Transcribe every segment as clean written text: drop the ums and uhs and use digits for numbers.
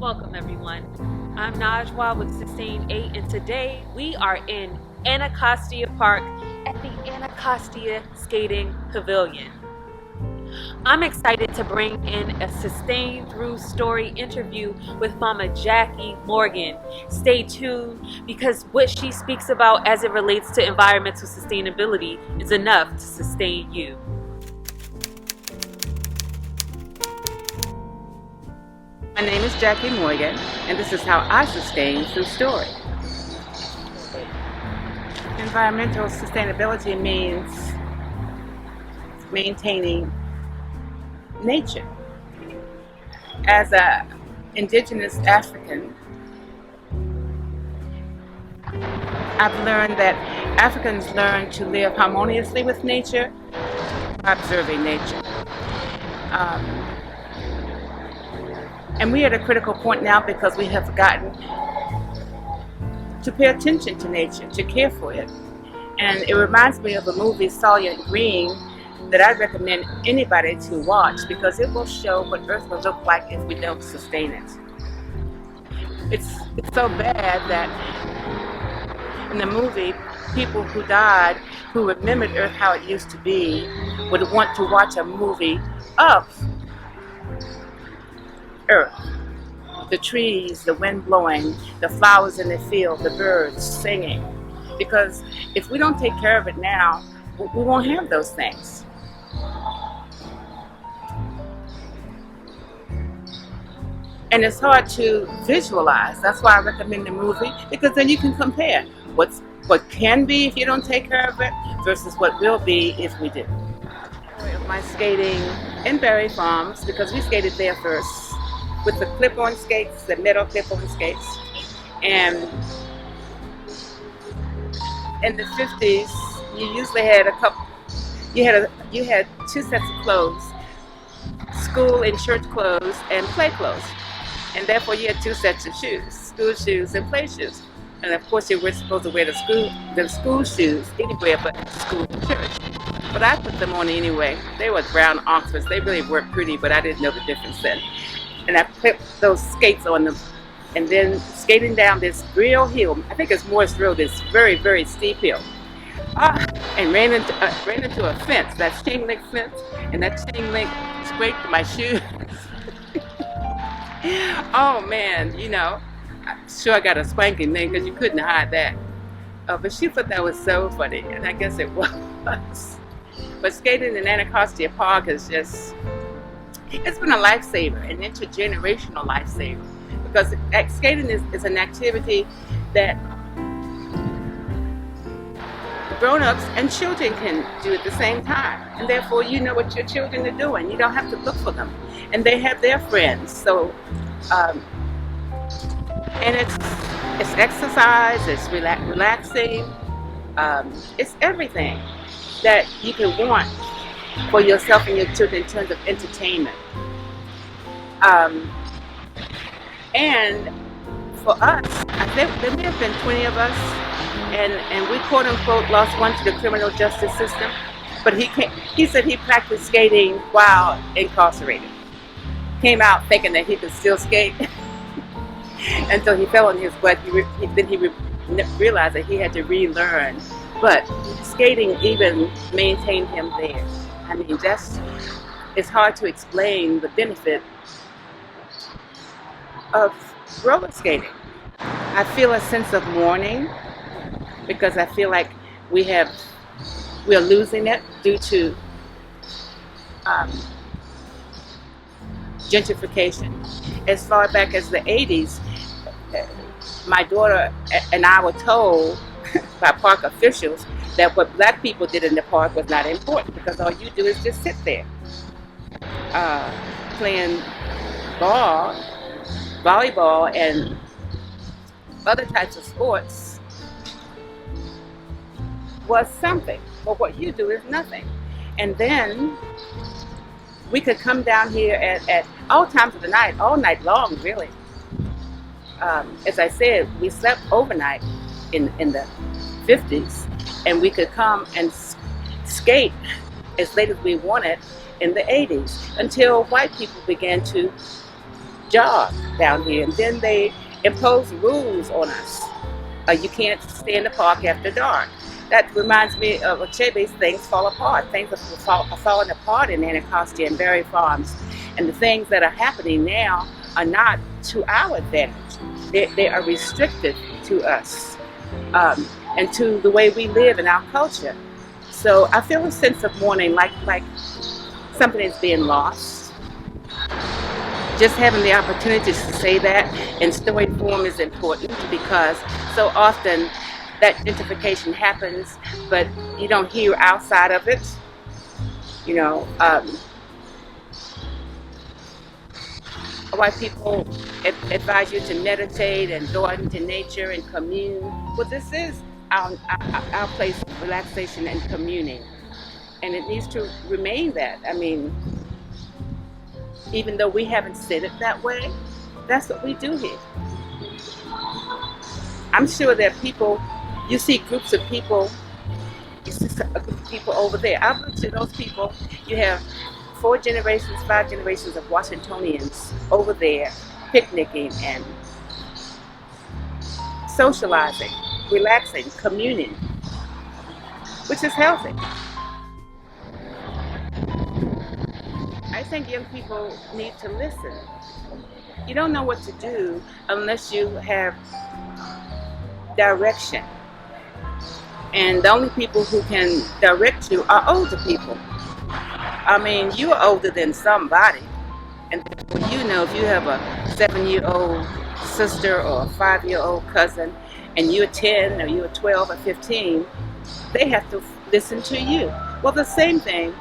Welcome everyone. I'm Najwa with SiStain 8 and today we are in Anacostia Park at the Anacostia Skating Pavilion. I'm excited to bring in a SiStain Through Story interview with Mama Jackie Morgan. Stay tuned because what she speaks about as it relates to environmental sustainability is enough to sustain you. My name is Jackie Morgan, and this is how I sustain through story. Environmental sustainability means maintaining nature. As an indigenous African, I've learned that Africans learn to live harmoniously with nature by observing nature. And we're at a critical point now because we have forgotten to pay attention to nature, to care for it. And it reminds me of a movie, Soylent Green, that I recommend anybody to watch because it will show what Earth will look like if we don't sustain it. It's so bad that in the movie, people who died, who remembered Earth how it used to be, would want to watch a movie of Earth. The trees, the wind blowing, the flowers in the field, the birds singing. Because if we don't take care of it now, we won't have those things. And it's hard to visualize. That's why I recommend the movie, because then you can compare what can be if you don't take care of it versus what will be if we do. My skating in Berry Farms, because we skated there first, with the clip-on skates, the metal clip-on skates. And in the 50s, you usually had you had two sets of clothes, school and church clothes and play clothes. And therefore you had two sets of shoes, school shoes and play shoes. And of course you weren't supposed to wear the school shoes anywhere but school and church. But I put them on anyway. They were brown Oxfords. They really weren't pretty, but I didn't know the difference then. And I put those skates on them, and then skating down this real hill. I think it's Morris Road. This very, very steep hill. And ran into a fence, that chain link fence, and that chain link scraped my shoes. Oh man, I'm sure I got a spanking then because you couldn't hide that. But she thought that was so funny, and I guess it was. But skating in Anacostia Park is it's been a lifesaver, an intergenerational lifesaver, because skating is an activity that grown-ups and children can do at the same time, and therefore you know what your children are doing. You don't have to look for them, and they have their friends. So, and it's exercise, it's relaxing, it's everything that you can want for yourself and your children in terms of entertainment. And for us, I think there may have been 20 of us, and we quote unquote lost one to the criminal justice system, but he said he practiced skating while incarcerated. Came out thinking that he could still skate until he fell on his butt. Then he realized that he had to relearn, but skating even maintained him there. I mean, it's hard to explain the benefit of roller skating. I feel a sense of mourning because I feel like we're losing it due to gentrification. As far back as the 80s, my daughter and I were told by park officials that what black people did in the park was not important because all you do is just sit there. Playing volleyball, and other types of sports was something, but what you do is nothing. And then we could come down here at all times of the night, all night long, really. As I said, we slept overnight in the 50s, and we could come and skate as late as we wanted in the 80s until white people began to jog down here, and then they impose rules on us. You can't stay in the park after dark. That reminds me of Achebe's Things Fall Apart. Things are falling apart in Anacostia and Berry Farms. And the things that are happening now are not to our advantage. They are restrictive to us and to the way we live in our culture. So I feel a sense of mourning, like something is being lost. Just having the opportunity to say that in story form is important, because so often that gentrification happens, but you don't hear outside of it. You know, white people advise you to meditate and go out into nature and commune. Well, this is our place of relaxation and communing, and it needs to remain that. I mean, even though we haven't said it that way, that's what we do here. I'm sure that you see groups of people, you see a group of people over there. I bet you those people, you have 4 generations, 5 generations of Washingtonians over there picnicking and socializing, relaxing, communing, which is healthy. I think young people need to listen. You don't know what to do unless you have direction. And the only people who can direct you are older people. I mean, you're older than somebody. And you know, if you have a 7-year-old sister or a 5-year-old cousin, and you're 10 or you're 12 or 15, they have to listen to you. Well, the same thing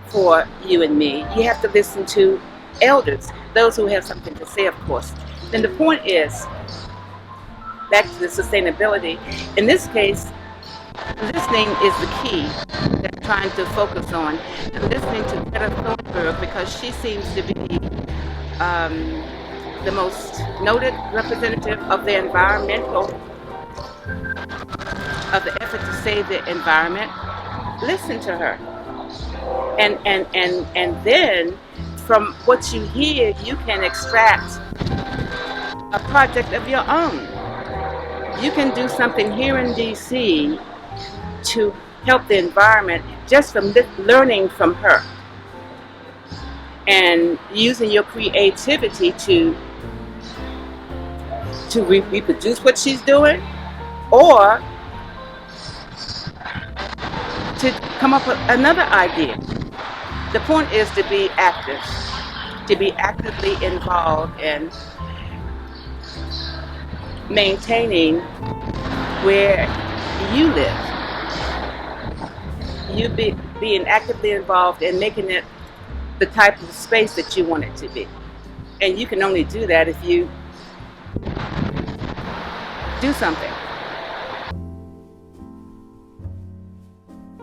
for you and me. You have to listen to elders, those who have something to say, of course. Then the point is, back to the sustainability. In this case, listening is the key that I'm trying to focus on. I'm listening to Greta Thunberg because she seems to be the most noted representative of the effort to save the environment. Listen to her. And then from what you hear, you can extract a project of your own. You can do something here in DC to help the environment just from learning from her and using your creativity to reproduce what she's doing, or to come up with another idea. The point is to be active, to be actively involved in maintaining where you live. You being actively involved in making it the type of space that you want it to be. And you can only do that if you do something.